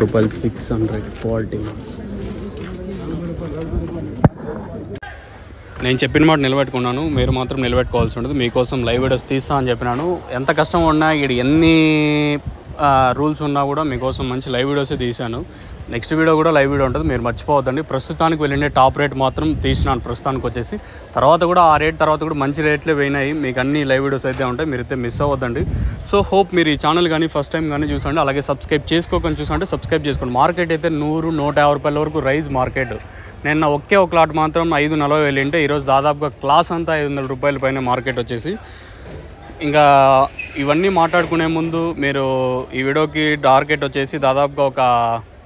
రూపాయలు 600 క్వాలిటీ. నేను చెప్పిన మాట నిలబెట్టుకున్నాను, మీరు మాత్రం నిలబెట్టుకోవాల్సి ఉంటుంది. మీకోసం లైవ్ వీడియోస్ తీస్తా అని చెప్పినాను. ఎంత కష్టం ఉన్నా ఇక్కడ ఎన్ని రూల్స్ ఉన్నా కూడా మీకోసం మంచి లైవ్ వీడియోసే తీశాను. నెక్స్ట్ వీడియో కూడా లైవ్ వీడియో ఉంటుంది, మీరు మర్చిపోవద్దండి. ప్రస్తుతానికి వెళ్ళిండే టాప్ రేట్ మాత్రం తీసినాను ప్రస్తుతానికి వచ్చేసి. తర్వాత కూడా ఆ రేట్ తర్వాత కూడా మంచి రేట్లే పోయినాయి. మీకు అన్ని లైవ్ వీడియోస్ అయితే ఉంటాయి, మీరైతే మిస్ అవ్వద్దండి. సో హోప్ మీరు ఈ ఛానల్ కానీ ఫస్ట్ టైం కానీ చూసండి, అలాగే సబ్స్క్రైబ్ చేసుకోకుండా చూసంటే సబ్స్క్రైబ్ చేసుకోండి. మార్కెట్ అయితే 100-150 రూపాయల వరకు రైజ్ మార్కెట్. నిన్న ఒక లాట్ మాత్రం 540 వెళ్ళింటే ఈరోజు దాదాపుగా క్లాస్ అంతా 500 రూపాయల పైన మార్కెట్ వచ్చేసి. ఇంకా ఇవన్నీ మాట్లాడుకునే ముందు మీరు ఈ వీడియోకి టార్గెట్ వచ్చేసి దాదాపుగా ఒక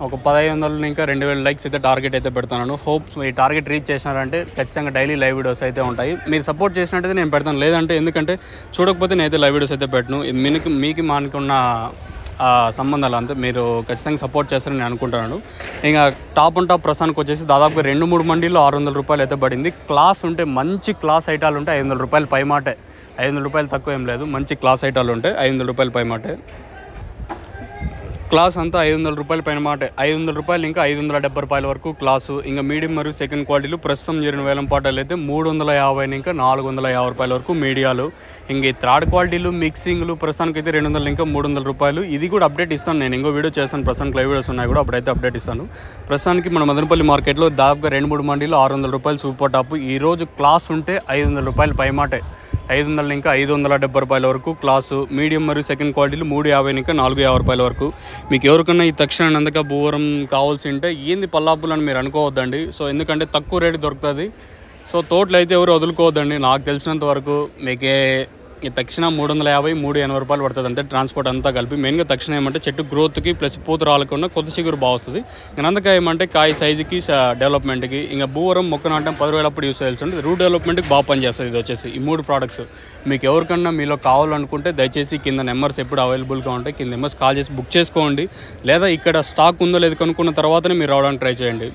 1500 ఇంకా 2000 లైక్స్ అయితే టార్గెట్ అయితే పెడుతున్నాను. హోప్ ఈ టార్గెట్ రీచ్ చేసినారంటే ఖచ్చితంగా డైలీ లైవ్ వీడియోస్ అయితే ఉంటాయి. మీరు సపోర్ట్ చేసినట్టయితే నేను పెడతాను, లేదంటే ఎందుకంటే చూడకపోతే నేనైతే లైవ్ వీడియోస్ అయితే పెట్టను. ఇది మీకు మానుకున్న సంబంధాలు అంతే. మీరు ఖచ్చితంగా సపోర్ట్ చేస్తారని నేను అనుకుంటున్నాను. ఇంకా టాప్ ప్రస్తుతానికి వచ్చేసి దాదాపుగా 2-3 మండీలో 600 రూపాయలు అయితే పడింది. క్లాస్ ఉంటే మంచి క్లాస్ ఐటాలు ఉంటే 500 రూపాయలు పైమాటే, 500 రూపాయలు తక్కువ ఏం లేదు. మంచి క్లాస్ ఐటాలు ఉంటాయి 500 రూపాయలు పైమాటే. క్లాస్ అంతా 500 రూపాయల పైన మాటే. 500 రూపాయలు ఇంకా 570 రూపాయల వరకు క్లాసు. ఇంకా మీడియం మరియు సెకండ్ క్వాలిటీలు ప్రస్తుతం జరిగిన వేలం పాటలు అయితే 350 ఇంకా 450 రూపాయల వరకు మీడియాలు. ఇంక ఈ థర్డ్ క్వాలిటీలు మిక్సింగ్లు ప్రస్తుతానికి అయితే 200 ఇంకా 300 రూపాయలు. ఇది కూడా అప్డేట్ ఇస్తాను, నేను ఇంకో వీడియో చేస్తాను. ప్రస్తుతానికి లైవ్ వీడియోస్ ఉన్నాయి కూడా, అప్పుడైతే అప్డేట్ ఇస్తాను. ప్రస్తుతానికి మన మదనపల్లి మార్కెట్లో దాదాపుగా 2-3 మండీలో 600 రూపాయలు సూపర్ టాప్. ఈరోజు క్లాస్ ఉంటే 500 రూపాయలు పైమాటే, 500 ఇంకా 570 రూపాయల వరకు క్లాసు. మీడియం మరియు సెకండ్ క్వాలిటీలు 350 ఇంకా 450 రూపాయల వరకు. మీకు ఎవరికన్నా ఈ తక్షణ నందక భూవరం కావాల్సి ఉంటే ఏంది పల్లాపులు అని మీరు అనుకోవద్దండి. సో ఎందుకంటే తక్కువ రేటు దొరుకుతుంది. సో తోటలు అయితే ఎవరు వదులుకోవద్దండి. నాకు తెలిసినంత వరకు మీకే ఈ తక్షణ 350-380 రూపాయలు పడుతుంది అంతే, ట్రాన్స్పోర్ట్ అంతా కలిపి. మెయిన్గా తక్షణ ఏమంటే చెట్టు గ్రోత్కి ప్లస్ పూత రాలకుండా కొత్త చిగురు బాగా వస్తుంది. నందకాయ ఏమంటే కాయ సైజుకి డెవలప్మెంట్కి. ఇంకా భూవరం మొక్క నాటం 10,000 అప్పుడు యూస్ చేయాల్సి ఉంటుంది. రూట్ డెవలప్మెంట్కి బాగా పనిచేస్తుంది. ఇది వచ్చేసి ఈ 3 ప్రోడక్ట్స్ మీకు ఎవరికన్నా మీలో కావాలనుకుంటే దయచేసి కింద నెంబర్స్ ఎప్పుడు అవైలబుల్గా ఉంటాయి, కింద నెంబర్స్ కాల్ చేసి బుక్ చేసుకోండి. లేదా ఇక్కడ స్టాక్ ఉందో లేదో కనుక్కున్న తర్వాతనే మీరు రావడానికి ట్రై చేయండి.